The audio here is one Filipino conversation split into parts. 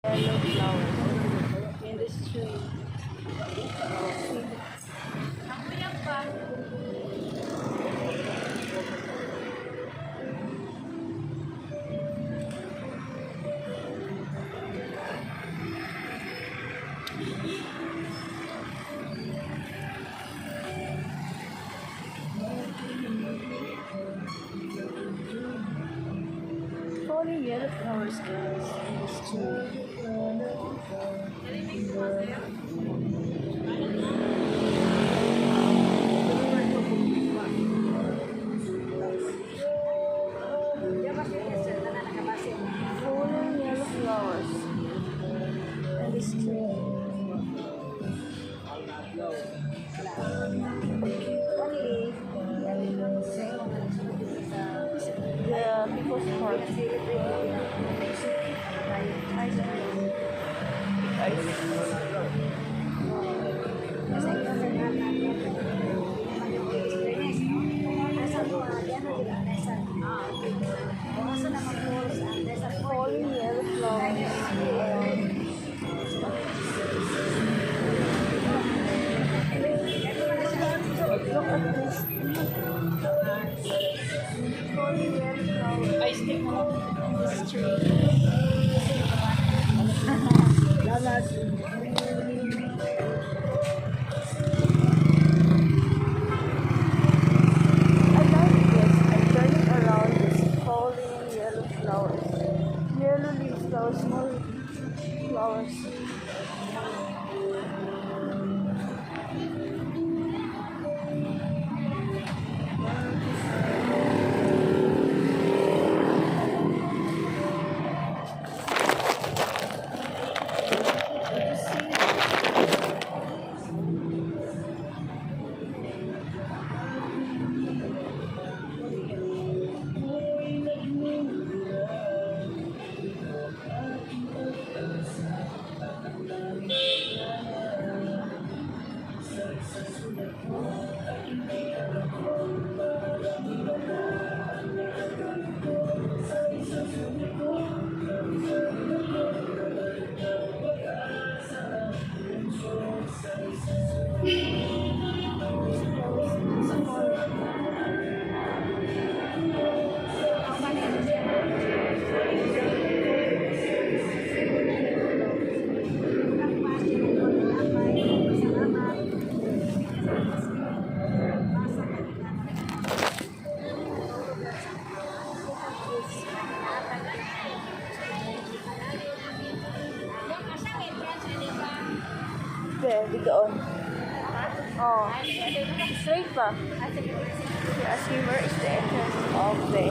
Yellow flowers in this tree. Falling yellow flowers, guys, in this tree. Falling yellow flowers in this tree. The people's park. Falling yellow flowers. Look at this. Falling yellow flowers. I stick in this tree. I like this. I'm turning around this falling yellow flowers. Yellow leaves, flowers, small flowers. There, doon. Oh, straight pa. You're asking where is the entrance of the...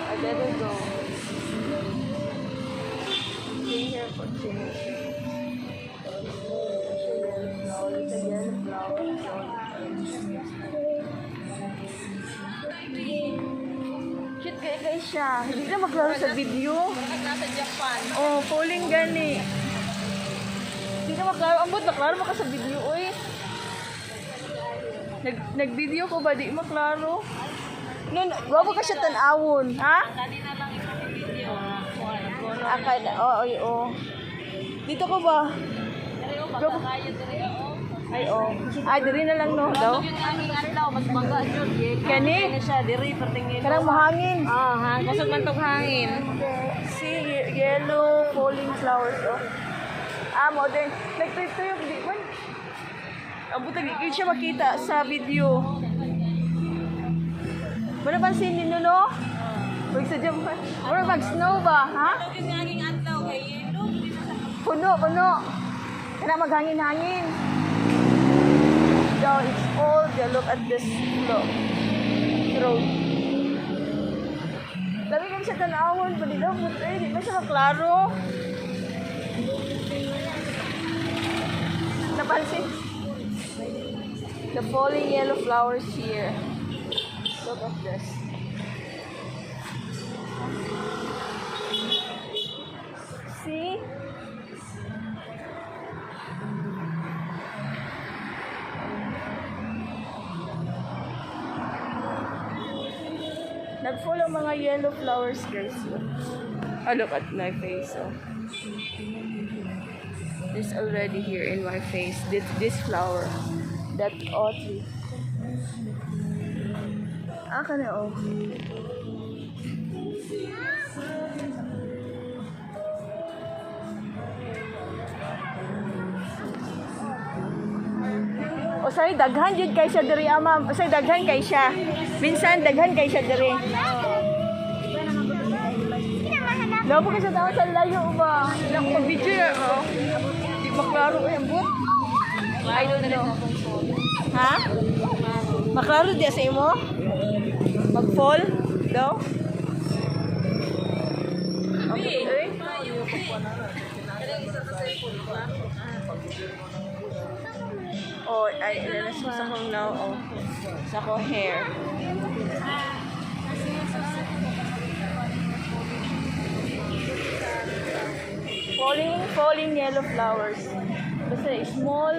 I better go. Stay here for 2 minutes. It's a yellow flower. Cute kaya guys siya. Hindi na maglaro sa video. Nasa Japan. Oh, falling gani. Hindi na maglaro. Ambot, maklaro mo ka sa video, uy. Nag-video ko ba? Di maklaro. Nun, wabo ka siya tanawon, ha? Kanina lang ito yung video. Akala, oo. Dito ko ba? Pero baka kayo diri o. Ay, oo. Ay, diri na lang, no? Daw? Yung aming adlaw, mas bangga jud. Kani? Kani siya, diri pertingin. Karang mahangin. Ha, kusog man tong hangin. See, yellow falling flowers, oh. Mo din. Nagtuyok, di man. Ang butag, di siya makita sa video. Wala pansin ninyo, no? Huwag sa dyan pa. Wala mag-snow ba, ha? Yung aming adlaw kay yelo. Puno. Kaya maghangin-hangin. So, it's all the look at this road. Dami kami siya tanawon. Pwede daw, di ba siya maklaro? Napansin? The falling yellow flowers here. Look at this. See? Nag-full ang mga yellow flowers, guys. Oh, look at my face. Oh. This already here in my face. This flower. That tree. Ka na, oh. O say daghan jud kay siya diri ama. O say daghan kay siya. Minsan daghan kay siya diri. Labo kasi tawa sa layo ba? Nako video ya, oh. Di maklaro ang but. I don't know. Ha? Maklaro di sa imo? Mag-fall daw? Okay. Oh, ay ilalas mo sa kong now, oh. Sa kong hair. Falling yellow flowers. Basta small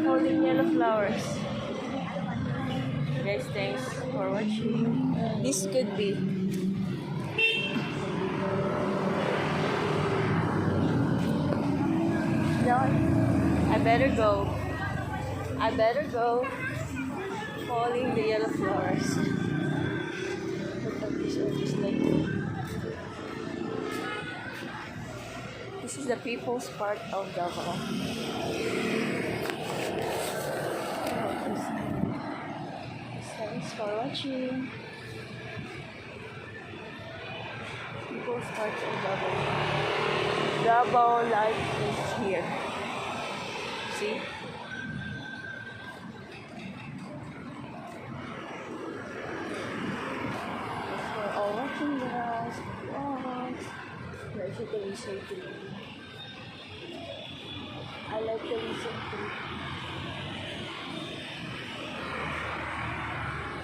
falling yellow flowers. Guys, thanks for watching. This could be. Done. I better go. Falling the yellow flowers. Look at this one, just like this is the people's part of Davao. Thanks for watching. People's part of Davao. Davao life is here. See? Thanks for all watching, guys. There's a reason tree. I like the reason tree.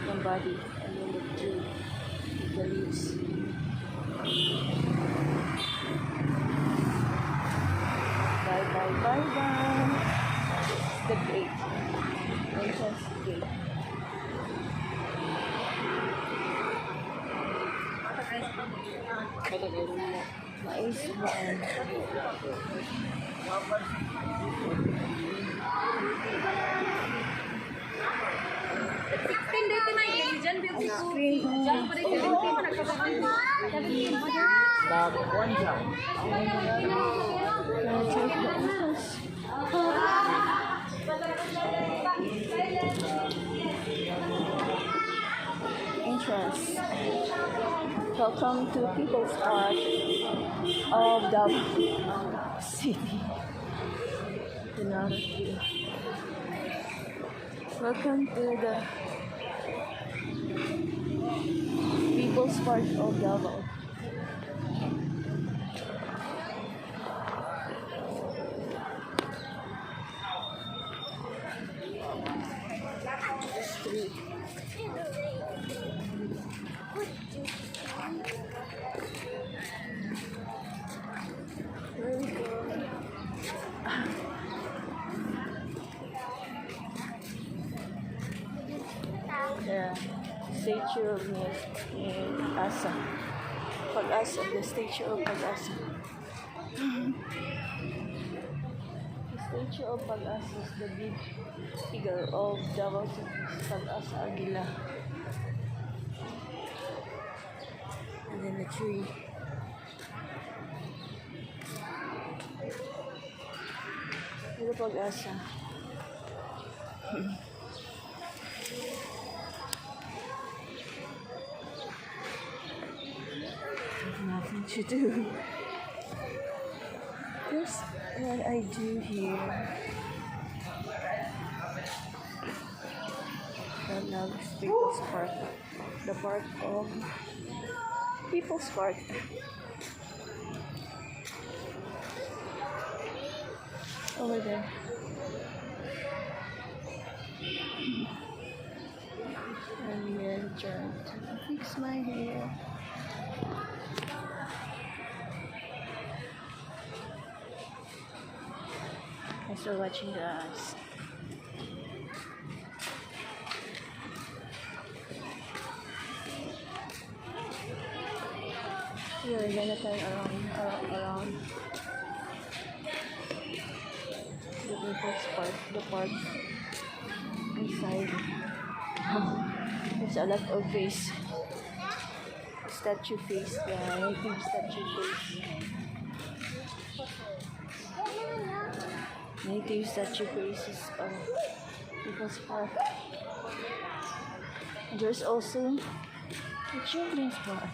The body and then the tree, the leaves. Bye. The gate. Entrance gate. Mais Suba-an. Entrance. Welcome to People's Park of the city. Welcome to the People's Park of Davao. Street. Where we go? The statue of Asa. Pag-asa, the statue of Pag-asa. The statue of Pag-asa is the big figure of Davao Pag-asa Aguila. And then the tree. Ito Pag-asa. Nothing to do. Here's what I do here. I love People's Park. The park of People's Park. Over there. I'm here trying to fix my hair. Thanks for watching, guys. Here, we're gonna turn around the people's park, the park inside. There's a lot of face, statue face, the native statue face. Native statue faces of people's park. There's also a children's park.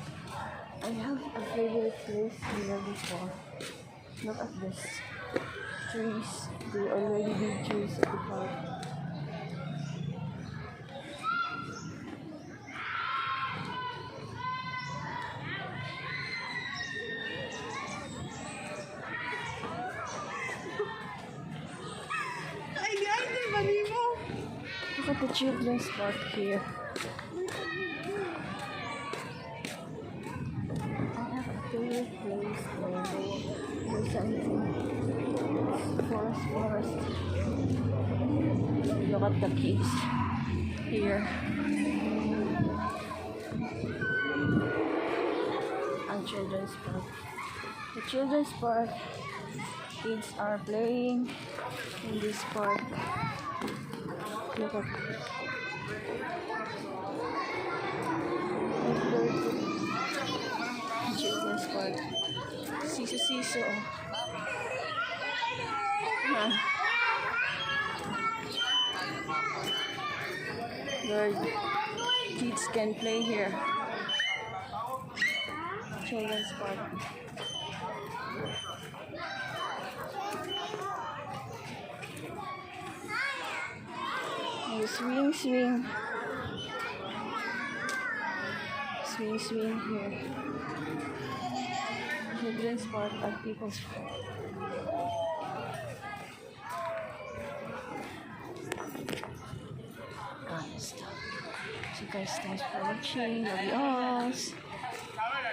I have a favorite place here before. Look at this. Trees. They already big trees at the park. Look at the children's park here. Favorite place where there's something forest. Look at the kids here. And children's park. The children's park, kids are playing in this park. Look at children's park. Siso. Where kids can play here. Children's park. And swing. Swing here. Children's park at people's park. So guys, thanks for watching. Love you all.